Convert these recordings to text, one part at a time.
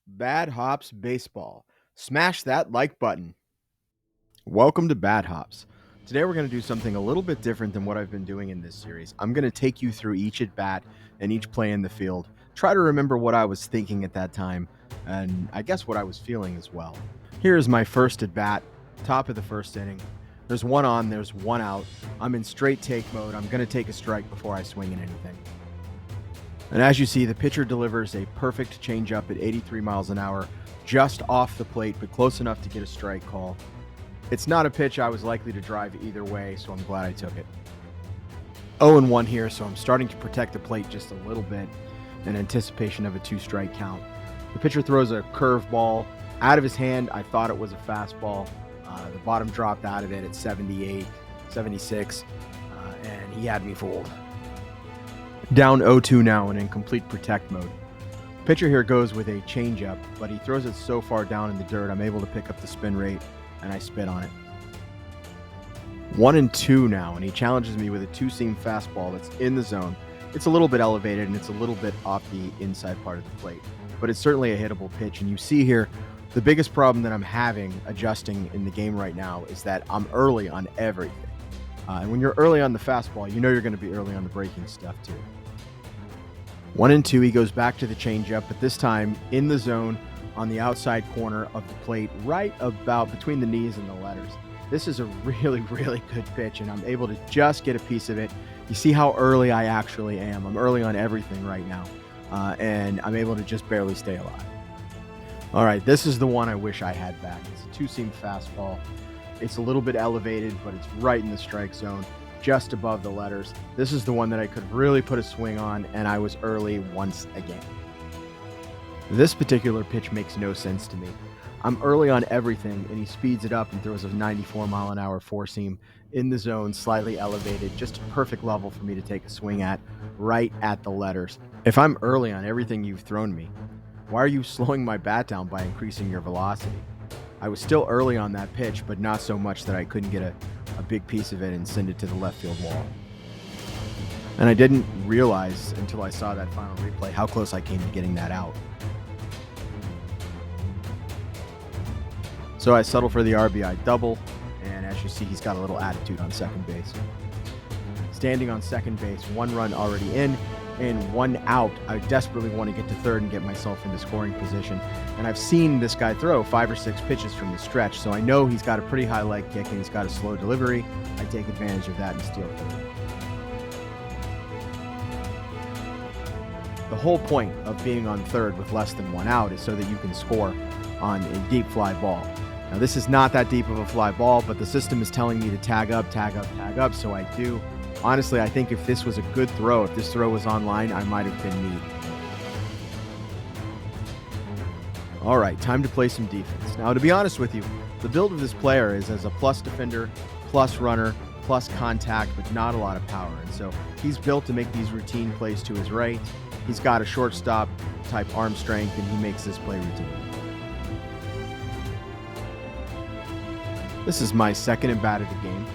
Bad Hops Baseball. Smash that like button. Welcome to Bad Hops. Today we're going to do something a little bit different than what I've been doing in this series. I'm going to take you through each at bat and each play in the field. Try to remember what I was thinking at that time, and I guess what I was feeling as well. Here's my first at bat, top of the first inning. There's one on, there's one out. I'm in straight take mode. I'm going to take a strike before I swing at anything. And as you see, the pitcher delivers a perfect changeup at 83 miles an hour, just off the plate, but close enough to get a strike call. It's not a pitch I was likely to drive either way, so I'm glad I took it. 0-1 here, so I'm starting to protect the plate just a little bit in anticipation of a 2-strike count. The pitcher throws a curveball out of his hand. I thought it was a fastball. The bottom dropped out of it at 78, 76, and he had me fooled. Down 0-2 now and in complete protect mode. Pitcher here goes with a changeup, but he throws it so far down in the dirt, I'm able to pick up the spin rate, and I spit on it. 1-2 now, and he challenges me with a two-seam fastball that's in the zone. It's a little bit elevated, and it's a little bit off the inside part of the plate, but it's certainly a hittable pitch. And you see here, the biggest problem that I'm having adjusting in the game right now is that I'm early on everything. And when you're early on the fastball, you know you're going to be early on the breaking stuff too. 1-2, he goes back to the changeup, but this time in the zone on the outside corner of the plate, right about between the knees and the letters. This is a really, really good pitch, and I'm able to just get a piece of it. You see how early I actually am. I'm early on everything right now, and I'm able to just barely stay alive. All right, this is the one I wish I had back. It's a two-seam fastball. It's a little bit elevated, but it's right in the strike zone, just above the letters. This is the one that I could really put a swing on, and I was early once again. This particular pitch makes no sense to me. I'm early on everything, and he speeds it up and throws a 94-mile-an-hour four-seam in the zone, slightly elevated, just a perfect level for me to take a swing at, right at the letters. If I'm early on everything you've thrown me, why are you slowing my bat down by increasing your velocity? I was still early on that pitch, but not so much that I couldn't get a big piece of it and send it to the left field wall. And I didn't realize until I saw that final replay how close I came to getting that out. So I settle for the RBI double, and as you see, he's got a little attitude on second base. Standing on second base, one run already in, and one out. I desperately want to get to third and get myself into scoring position. And I've seen this guy throw 5 or 6 pitches from the stretch, so I know he's got a pretty high leg kick and he's got a slow delivery. I take advantage of that and steal third. The whole point of being on third with less than one out is so that you can score on a deep fly ball. Now, this is not that deep of a fly ball, but the system is telling me to tag up, so I do. Honestly, I think if this was a good throw, if this throw was online, I might have been neat. All right, time to play some defense. Now, to be honest with you, the build of this player is as a plus defender, plus runner, plus contact, but not a lot of power. And so he's built to make these routine plays to his right. He's got a shortstop type arm strength, and he makes this play routine. This is my second at bat of the game.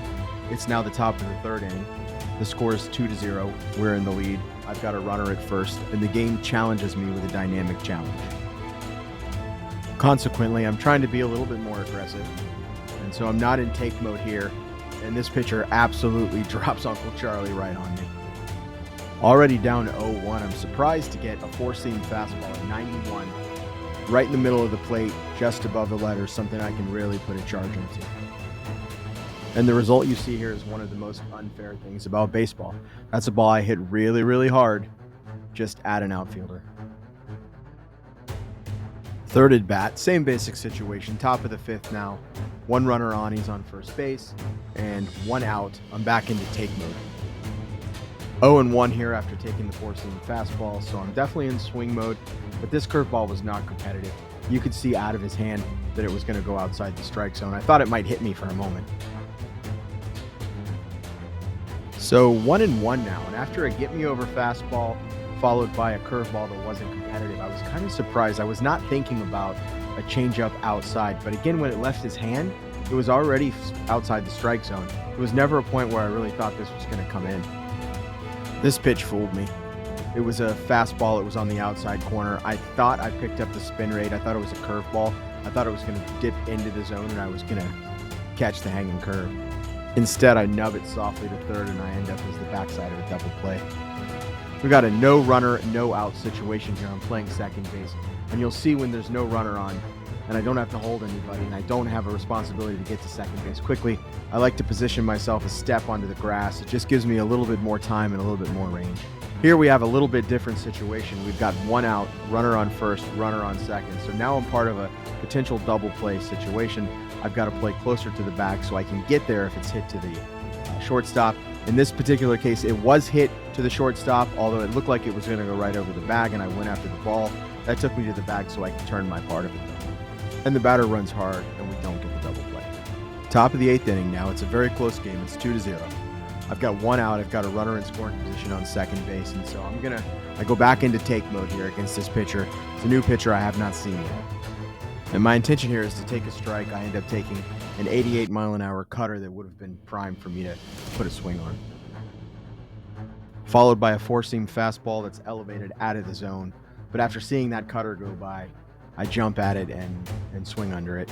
It's now the top of the third inning. The score is 2-0. We're in the lead. I've got a runner at first, and the game challenges me with a dynamic challenge. Consequently, I'm trying to be a little bit more aggressive, and so I'm not in take mode here, and this pitcher absolutely drops Uncle Charlie right on me. Already down 0-1, I'm surprised to get a four-seam fastball at 91, right in the middle of the plate, just above the letters, something I can really put a charge into. And the result you see here is one of the most unfair things about baseball. That's a ball I hit really, really hard, just at an outfielder. Third at bat, same basic situation, top of the fifth now. One runner on, he's on first base, and one out. I'm back into take mode. 0-1 here after taking the four-seam fastball, so I'm definitely in swing mode, but this curveball was not competitive. You could see out of his hand that it was going to go outside the strike zone. I thought it might hit me for a moment. So 1-1 now, and after a get-me-over fastball followed by a curveball that wasn't competitive, I was kind of surprised. I was not thinking about a changeup outside, but again, when it left his hand, it was already outside the strike zone. There was never a point where I really thought this was going to come in. This pitch fooled me. It was a fastball. It was on the outside corner. I thought I picked up the spin rate. I thought it was a curveball. I thought it was going to dip into the zone and I was going to catch the hanging curve. Instead, I nub it softly to third and I end up as the backside of a double play. We got a no runner, no out situation here. I'm playing second base. And you'll see when there's no runner on and I don't have to hold anybody and I don't have a responsibility to get to second base quickly, I like to position myself a step onto the grass. It just gives me a little bit more time and a little bit more range. Here we have a little bit different situation. We've got one out, runner on first, runner on second. So now I'm part of a potential double play situation. I've got to play closer to the bag so I can get there if it's hit to the shortstop. In this particular case, it was hit to the shortstop, although it looked like it was going to go right over the bag, and I went after the ball. That took me to the bag so I could turn my part of it. And the batter runs hard, and we don't get the double play. Top of the 8th inning now. It's a very close game. It's 2-0. I've got one out. I've got a runner in scoring position on second base, and so I go back into take mode here against this pitcher. It's a new pitcher I have not seen yet. And my intention here is to take a strike. I end up taking an 88-mile-an-hour cutter that would have been primed for me to put a swing on. Followed by a four-seam fastball that's elevated out of the zone. But after seeing that cutter go by, I jump at it and swing under it.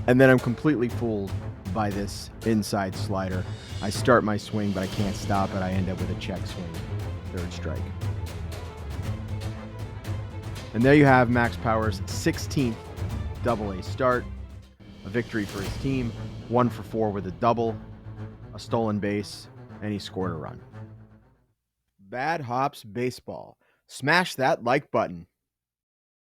And then I'm completely fooled by this inside slider. I start my swing, but I can't stop it. I end up with a check swing, third strike. And there you have Max Power's 16th Double-A start. A victory for his team, 1 for 4 with a double, a stolen base, and he scored a run. Bad Hops Baseball. Smash that like button.